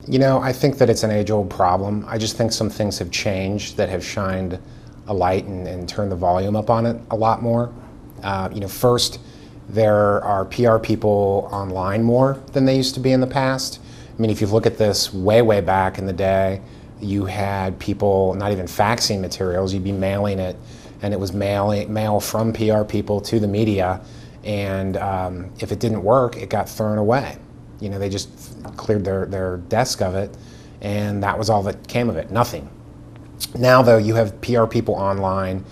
You know, I think that it's an age-old problem. I just think some things have changed that have shined a light and turned the volume up on it a lot more. First, there are PR people online more than they used to be in the past. I mean, if you look at this way back in the day, you had people not even faxing materials, you'd be mailing it, and it was mail from PR people to the media, and if it didn't work, it got thrown away. You know, they just cleared their desk of it, and that was all that came of it, nothing. Now, though, you have PR people online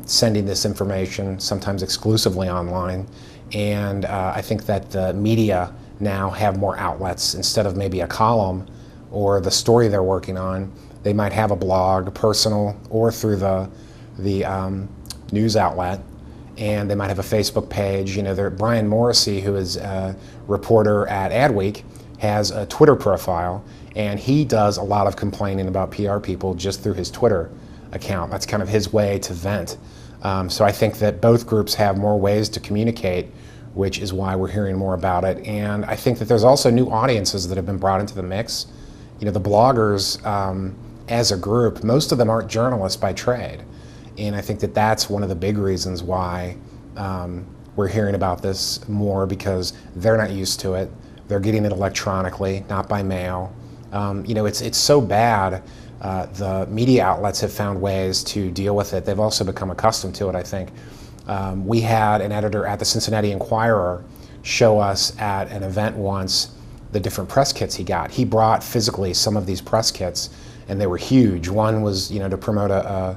sending this information, sometimes exclusively online, and I think that the media now have more outlets. Instead of maybe a column or the story they're working on, they might have a blog, personal or through the news outlet, and they might have a Facebook page. You know, Brian Morrissey, who is a reporter at Adweek, has a Twitter profile, and he does a lot of complaining about PR people just through his Twitter account. That's kind of his way to vent. So I think that both groups have more ways to communicate, which is why we're hearing more about it. And I think that there's also new audiences that have been brought into the mix. You know, the bloggers as a group, most of them aren't journalists by trade. And I think that that's one of the big reasons why we're hearing about this more, because they're not used to it. They're getting it electronically, not by mail. It's so bad. The media outlets have found ways to deal with it. They've also become accustomed to it, I think. We had an editor at the Cincinnati Enquirer show us at an event once the different press kits he got. He brought physically some of these press kits, and they were huge. One was, to promote a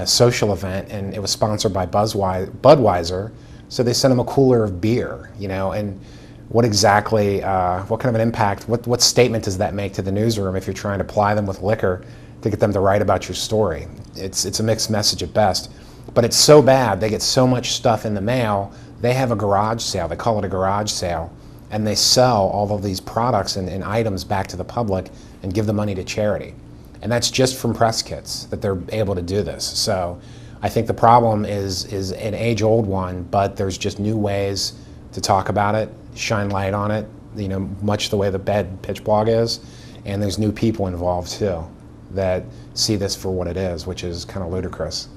social event, and it was sponsored by Budweiser, so they sent him a cooler of beer, and what exactly, what kind of an impact, what statement does that make to the newsroom if you're trying to ply them with liquor to get them to write about your story? It's a mixed message at best. But it's so bad, they get so much stuff in the mail, they have a garage sale, they call it a garage sale, and they sell all of these products and items back to the public and give the money to charity. And that's just from press kits that they're able to do this. So I think the problem is an age-old one, but there's just new ways to talk about it, shine light on it, much the way the Bed Pitch blog is, and there's new people involved too that see this for what it is, which is kind of ludicrous.